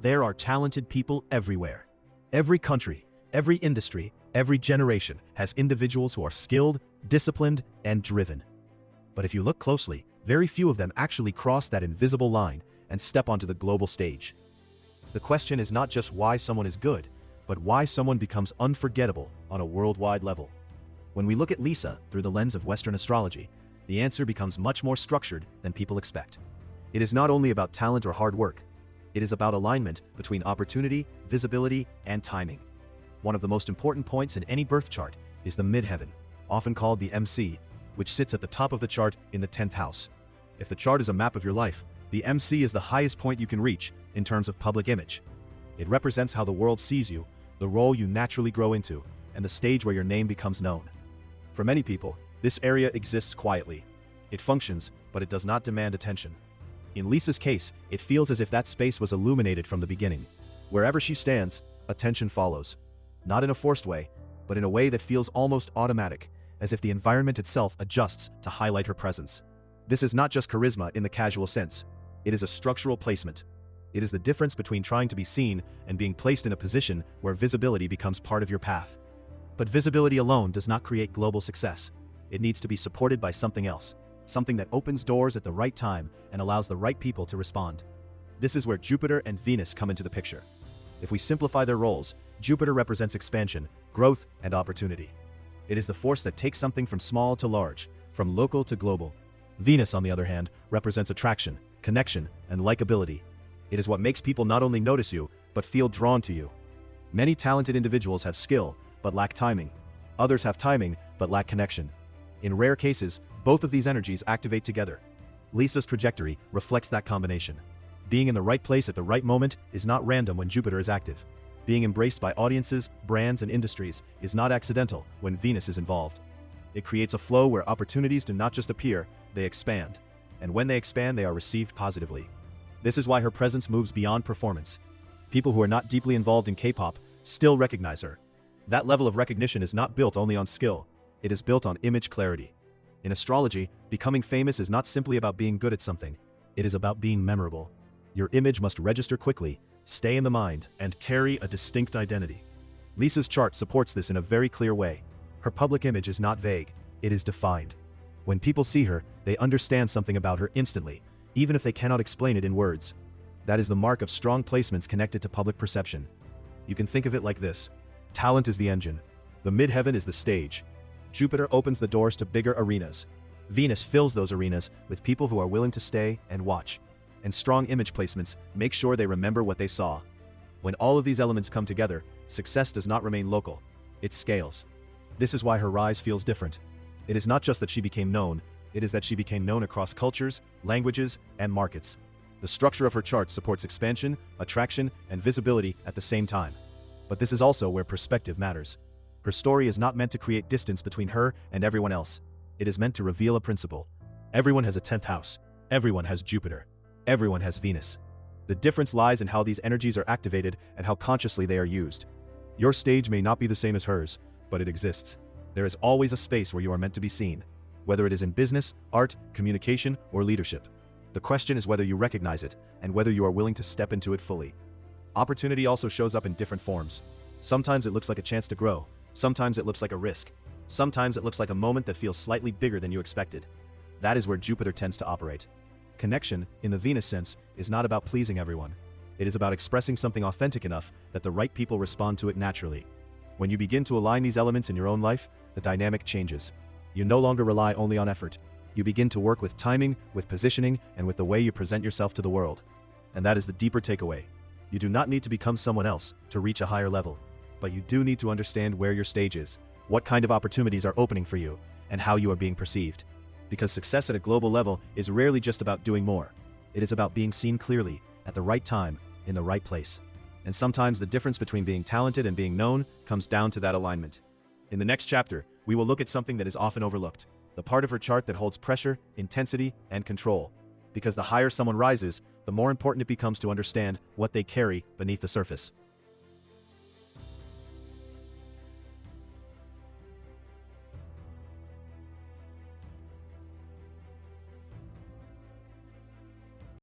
There are talented people everywhere. Every country, every industry, every generation has individuals who are skilled, disciplined, and driven. But if you look closely, very few of them actually cross that invisible line and step onto the global stage. The question is not just why someone is good, but why someone becomes unforgettable on a worldwide level. When we look at Lisa through the lens of Western astrology, the answer becomes much more structured than people expect. It is not only about talent or hard work. It is about alignment between opportunity, visibility, and timing. One of the most important points in any birth chart is the midheaven, often called the MC, which sits at the top of the chart in the 10th house. If the chart is a map of your life, the MC is the highest point you can reach in terms of public image. It represents how the world sees you, the role you naturally grow into, and the stage where your name becomes known. For many people, this area exists quietly. It functions, but it does not demand attention. In Lisa's case, it feels as if that space was illuminated from the beginning. Wherever she stands, attention follows. Not in a forced way, but in a way that feels almost automatic, as if the environment itself adjusts to highlight her presence. This is not just charisma in the casual sense. It is a structural placement. It is the difference between trying to be seen and being placed in a position where visibility becomes part of your path. But visibility alone does not create global success. It needs to be supported by something else, something that opens doors at the right time and allows the right people to respond. This is where Jupiter and Venus come into the picture. If we simplify their roles, Jupiter represents expansion, growth, and opportunity. It is the force that takes something from small to large, from local to global. Venus, on the other hand, represents attraction, connection, and likability. It is what makes people not only notice you, but feel drawn to you. Many talented individuals have skill, but lack timing. Others have timing, but lack connection. In rare cases, both of these energies activate together. Lisa's trajectory reflects that combination. Being in the right place at the right moment is not random when Jupiter is active. Being embraced by audiences, brands, and industries is not accidental when Venus is involved. It creates a flow where opportunities do not just appear, they expand. And when they expand, they are received positively. This is why her presence moves beyond performance. People who are not deeply involved in K-pop still recognize her. That level of recognition is not built only on skill. It is built on image clarity. In astrology, becoming famous is not simply about being good at something. It is about being memorable. Your image must register quickly, stay in the mind, and carry a distinct identity. Lisa's chart supports this in a very clear way. Her public image is not vague, it is defined. When people see her, they understand something about her instantly, even if they cannot explain it in words. That is the mark of strong placements connected to public perception. You can think of it like this. Talent is the engine. The midheaven is the stage. Jupiter opens the doors to bigger arenas. Venus fills those arenas with people who are willing to stay and watch. And strong image placements make sure they remember what they saw. When all of these elements come together, success does not remain local. It scales. This is why her rise feels different. It is not just that she became known, it is that she became known across cultures, languages, and markets. The structure of her chart supports expansion, attraction, and visibility at the same time. But this is also where perspective matters. Her story is not meant to create distance between her and everyone else. It is meant to reveal a principle. Everyone has a 10th house. Everyone has Jupiter. Everyone has Venus. The difference lies in how these energies are activated and how consciously they are used. Your stage may not be the same as hers, but it exists. There is always a space where you are meant to be seen, whether it is in business, art, communication, or leadership. The question is whether you recognize it and whether you are willing to step into it fully. Opportunity also shows up in different forms. Sometimes it looks like a chance to grow. Sometimes it looks like a risk. Sometimes it looks like a moment that feels slightly bigger than you expected. That is where Jupiter tends to operate. Connection, in the Venus sense, is not about pleasing everyone. It is about expressing something authentic enough that the right people respond to it naturally. When you begin to align these elements in your own life, the dynamic changes. You no longer rely only on effort. You begin to work with timing, with positioning, and with the way you present yourself to the world. And that is the deeper takeaway. You do not need to become someone else to reach a higher level. But you do need to understand where your stage is, what kind of opportunities are opening for you, and how you are being perceived. Because success at a global level is rarely just about doing more. It is about being seen clearly, at the right time, in the right place. And sometimes the difference between being talented and being known comes down to that alignment. In the next chapter, we will look at something that is often overlooked, the part of her chart that holds pressure, intensity, and control. Because the higher someone rises, the more important it becomes to understand what they carry beneath the surface.